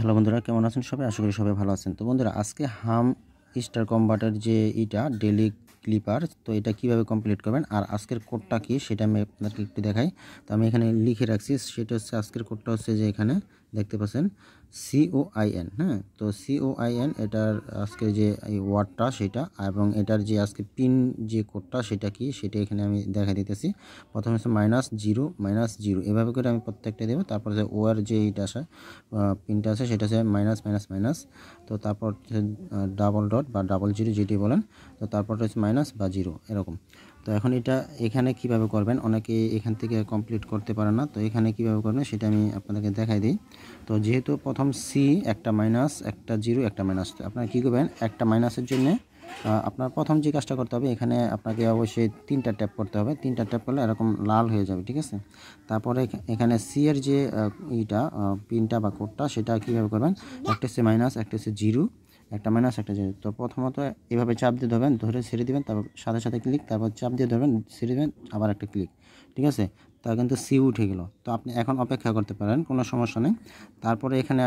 Hello বন্ধুরা, কেমন আছেন সবাই? আশা করি সবাই ভালো আছেন। তো বন্ধুরা, আজকে হাম স্টার কম্বাটার যে এটা ডেইলি ক্লিপার, তো এটা কিভাবে কমপ্লিট করবেন আর আজকের কোডটা কি সেটা আমি আপনাদেরকে একটু দেখাই। তো আমি এখানে লিখে রাখছি, সেটা হচ্ছে আজকের কোডটা হচ্ছে যে এখানে দেখতে পাচ্ছেন COIN। হ্যাঁ, তো COIN এটার আজকে যে এই ওয়ার্ডটা সেটা, এবং এটার যে আজকে পিন যে কোডটা সেটা কি সেটা এখানে আমি দেখা দিতেছি। প্রথমে হচ্ছে -0 এভাবে করে আমি প্রত্যেকটা দেবো। তারপর যে ওয়ার যে এইটা আসে পিনটা আছে সেটা হচ্ছে মাইনাস, তো তারপর ডাবল ডট বা ডাবল জিরো যেটি বলেন, তো তারপর হচ্ছে মাইনাস বা জিরো এরকম। তো এখন এটা এখানে কিভাবে করবেন, অনেকে এখান থেকে কমপ্লিট করতে পারে না, তো এখানে কিভাবে করবেন সেটা আমি আপনাদেরকে দেখাই দিই। তো যেহেতু প্রথম সি একটা মাইনাস একটা জিরো একটা মাইনাস, তো আপনারা কী করবেন, একটা মাইনাসের জন্য আপনার প্রথম যে কাজটা করতে হবে, এখানে আপনাকে অবশ্যই 3টা ট্যাপ করতে হবে। 3টা ট্যাপ করলে এরকম লাল হয়ে যাবে, ঠিক আছে। তারপরে এখানে সি এর যে ইটা পিনটা বা কোডটা সেটা কীভাবে করবেন, একটা হচ্ছে মাইনাস একটা হচ্ছে জিরো, একটা মাইনাস একটা জিরো। তো প্রথমত এভাবে চাপ দিয়ে ধরবেন, ধরে ছেড়ে দিবেন, তারপর সাথে সাথে ক্লিক, তারপর চাপ দিয়ে ধরবেন, ছেড়ে দেবেন, আবার একটা ক্লিক, ঠিক আছে। তা কিন্তু সি উঠে গেল। তো আপনি এখন অপেক্ষা করতে পারেন, কোনো সমস্যা নেই। তারপরে এখানে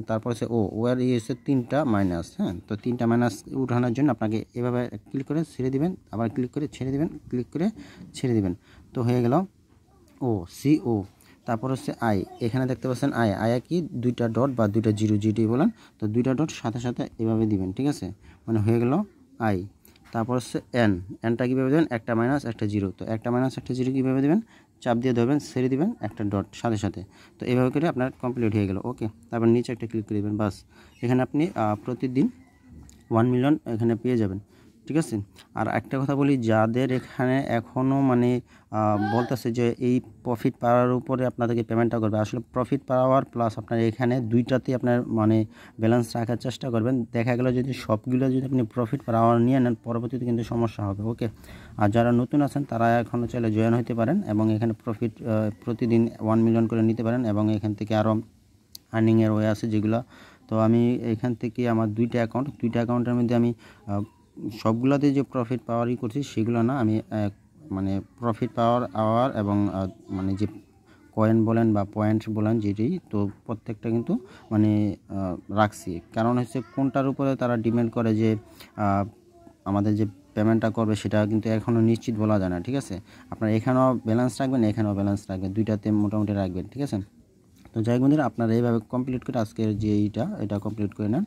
তারপর হচ্ছে ওয়ার হচ্ছে 3টা মাইনাস। হ্যাঁ, তো 3টা মাইনাস উঠানোর জন্য আপনাকে এভাবে ক্লিক করে ছেড়ে দিবেন, আবার ক্লিক করে ছেড়ে দিবেন, ক্লিক করে ছেড়ে দিবেন। তো হয়ে গেল CO। তারপর হচ্ছে আই, এখানে দেখতে পাচ্ছেন আই কি 2টা ডট বা 2টা জিরো যেটি বলেন, তো 2টা ডট সাথে সাথে এভাবে দিবেন, ঠিক আছে, মানে হয়ে গেল আই। তারপর হচ্ছে এনটা কীভাবে দেবেন, একটা মাইনাস একটা জিরো, তো একটা মাইনাস একটা জিরো কীভাবে দেবেন, চাপ দিয়ে ধরবেন, ছেড়ে দিবেন, একটা ডট সাথে সাথে, তো এইভাবে করে আপনার কমপ্লিট হয়ে গেল। ওকে, তারপর নিচে একটা ক্লিক করে দেবেন, বাস। এখানে আপনি প্রতিদিন 1 মিলিয়ন এখানে পেয়ে যাবেন, ঠিক আছে। আর একটা কথা বলি, যাদের এখানে এখনও মানে বলতেছে যে এই প্রফিট পাওয়ার উপরে আপনাদেরকে পেমেন্টটা করবে, আসলে প্রফিট পাওয়ার প্লাস আপনার এখানে দুইটাতেই আপনার মানে ব্যালেন্স রাখার চেষ্টা করবেন। দেখা গেল যদি সবগুলো যদি আপনি প্রফিট পাওয়ার নিয়ে নেন, পরবর্তীতে কিন্তু সমস্যা হবে। ওকে, আর যারা নতুন আছেন তারা এখনও চাইলে জয়েন হতে পারেন এবং এখানে প্রফিট প্রতিদিন 1 মিলিয়ন করে নিতে পারেন, এবং এখান থেকে আরও আর্নিংয়ের ওয়ে আছে যেগুলো। তো আমি এখান থেকে আমার দুইটা অ্যাকাউন্টের মধ্যে আমি সবগুলোতে যে প্রফিট পাওয়ারই করছি সেগুলো না, আমি মানে প্রফিট পাওয়ার আওয়ার এবং মানে যে কয়েন বলেন বা পয়েন্ট বলেন যেটি, তো প্রত্যেকটা কিন্তু মানে রাখছি। কারণ হচ্ছে কোনটার উপরে তারা ডিপেন্ড করে যে আমাদের যে পেমেন্টটা করবে সেটা কিন্তু এখনও নিশ্চিত বলা যায় না, ঠিক আছে। আপনারা এখানেও ব্যালেন্স রাখবেন, এখানেও ব্যালেন্স রাখবেন, দুইটাতে মোটামুটি রাখবেন, ঠিক আছে। তো যাই হোক বন্ধুরা, আপনারা এইভাবে কমপ্লিট করে আজকের যে এটা কমপ্লিট করে নেন।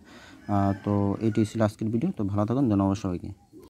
তো এইটাই ছিল আজকের ভিডিও। তো ভালো থাকুন, ধন্যবাদ সবাইকে।